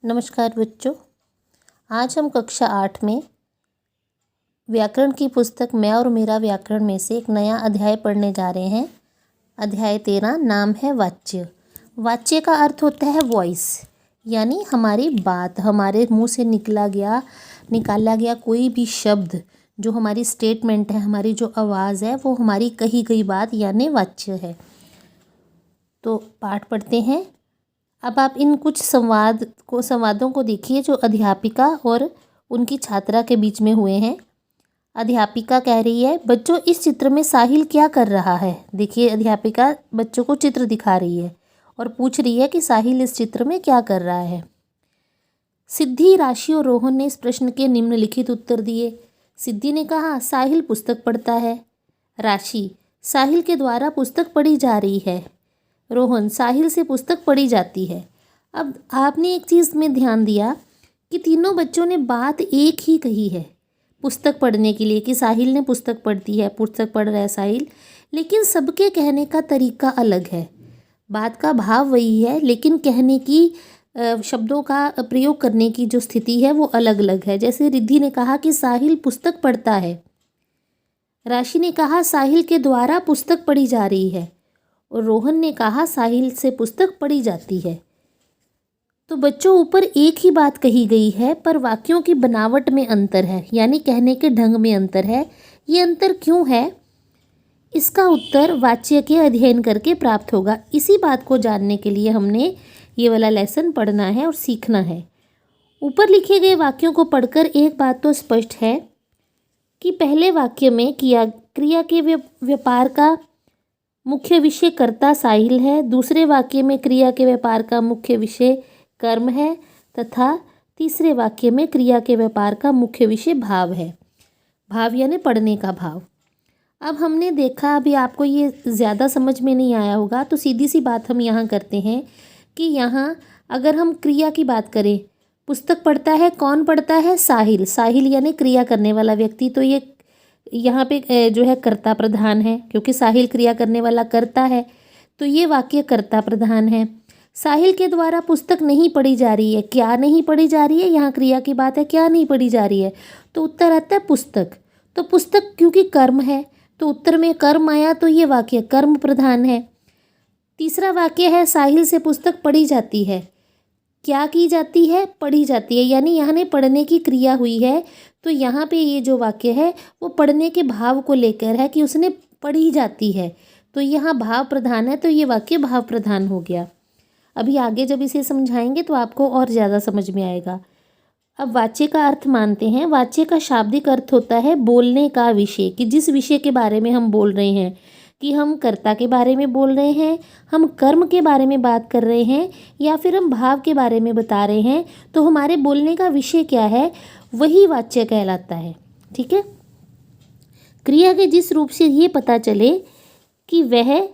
नमस्कार बच्चों, आज हम कक्षा 8 में व्याकरण की पुस्तक मैं और मेरा व्याकरण में से एक नया अध्याय पढ़ने जा रहे हैं। अध्याय 13 नाम है वाच्य। वाच्य का अर्थ होता है वॉइस, यानी हमारी बात, हमारे मुंह से निकाला गया कोई भी शब्द जो हमारी स्टेटमेंट है, हमारी जो आवाज़ है वो हमारी कही गई बात यानी वाच्य है। तो पाठ पढ़ते हैं। अब आप इन कुछ संवादों को देखिए जो अध्यापिका और उनकी छात्रा के बीच में हुए हैं। अध्यापिका कह रही है, बच्चों इस चित्र में साहिल क्या कर रहा है। देखिए, अध्यापिका बच्चों को चित्र दिखा रही है और पूछ रही है कि साहिल इस चित्र में क्या कर रहा है। सिद्धि, राशि और रोहन ने इस प्रश्न के निम्नलिखित उत्तर दिए। सिद्धि ने कहा, साहिल पुस्तक पढ़ता है। राशि, साहिल के द्वारा पुस्तक पढ़ी जा रही है। रोहन, साहिल से पुस्तक पढ़ी जाती है। अब आपने एक चीज़ में ध्यान दिया कि तीनों बच्चों ने बात एक ही कही है पुस्तक पढ़ने के लिए, कि साहिल ने पुस्तक पढ़ती है, पुस्तक पढ़ रहा है साहिल, लेकिन सबके कहने का तरीका अलग है। बात का भाव वही है, लेकिन कहने की शब्दों का प्रयोग करने की जो स्थिति है वो अलग अलग है। जैसे रिद्धि ने कहा कि साहिल पुस्तक पढ़ता है, राशि ने कहा साहिल के द्वारा पुस्तक पढ़ी जा रही है, और रोहन ने कहा साहिल से पुस्तक पढ़ी जाती है। तो बच्चों, ऊपर एक ही बात कही गई है पर वाक्यों की बनावट में अंतर है, यानी कहने के ढंग में अंतर है। ये अंतर क्यों है, इसका उत्तर वाच्य के अध्ययन करके प्राप्त होगा। इसी बात को जानने के लिए हमने ये वाला लेसन पढ़ना है और सीखना है। ऊपर लिखे गए वाक्यों को पढ़कर एक बात तो स्पष्ट है कि पहले वाक्य में क्रिया के व्यापार का मुख्य विषय कर्ता साहिल है, दूसरे वाक्य में क्रिया के व्यापार का मुख्य विषय कर्म है, तथा तीसरे वाक्य में क्रिया के व्यापार का मुख्य विषय भाव है। भाव यानी पढ़ने का भाव। अब हमने देखा, अभी आपको ये ज़्यादा समझ में नहीं आया होगा, तो सीधी सी बात हम यहाँ करते हैं कि यहाँ अगर हम क्रिया की बात करें, पुस्तक पढ़ता है, कौन पढ़ता है, साहिल। साहिल यानी क्रिया करने वाला व्यक्ति, तो ये यहाँ पे जो है कर्ता प्रधान है, क्योंकि साहिल क्रिया करने वाला कर्ता है, तो ये वाक्य कर्ता प्रधान है। साहिल के द्वारा पुस्तक नहीं पढ़ी जा रही है। क्या नहीं पढ़ी जा रही है, यहाँ क्रिया की बात है, क्या नहीं पढ़ी जा रही है, तो उत्तर आता है पुस्तक। तो पुस्तक क्योंकि कर्म है, तो उत्तर में कर्म आया, तो ये वाक्य कर्म प्रधान है। तीसरा वाक्य है साहिल से पुस्तक पढ़ी जाती है। क्या की जाती है, पढ़ी जाती है, यानी यहाँ पढ़ने की क्रिया हुई है, तो यहाँ पे ये जो वाक्य है वो पढ़ने के भाव को लेकर है कि उसने पढ़ी जाती है, तो यहाँ भाव प्रधान है, तो ये वाक्य भाव प्रधान हो गया। अभी आगे जब इसे समझाएंगे तो आपको और ज़्यादा समझ में आएगा। अब वाच्य का अर्थ मानते हैं। वाच्य का शाब्दिक अर्थ होता है बोलने का विषय, कि जिस विषय के बारे में हम बोल रहे हैं, कि हम कर्ता के बारे में बोल रहे हैं, हम कर्म के बारे में बात कर रहे हैं, या फिर हम भाव के बारे में बता रहे हैं, तो हमारे बोलने का विषय क्या है वही वाच्य कहलाता है। ठीक है। क्रिया के जिस रूप से ये पता चले कि वह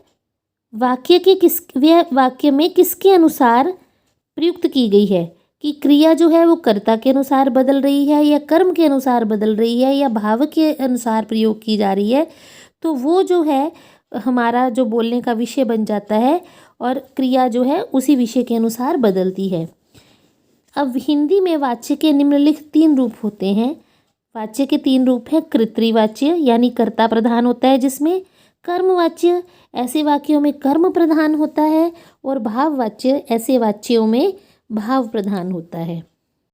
वाक्य में किसके अनुसार प्रयुक्त की गई है, कि क्रिया जो है वो कर्ता के अनुसार बदल रही है, या कर्म के अनुसार बदल रही है, या भाव के अनुसार प्रयोग की जा रही है, तो वो जो है हमारा जो बोलने का विषय बन जाता है, और क्रिया जो है उसी विषय के अनुसार बदलती है। अब हिंदी में वाच्य के निम्नलिखित 3 रूप होते हैं। वाच्य के 3 रूप हैं। कर्तृवाच्य यानी कर्ता प्रधान होता है जिसमें, कर्मवाच्य ऐसे वाक्यों में कर्म प्रधान होता है, और भाववाच्य ऐसे वाच्यों में भाव प्रधान होता है।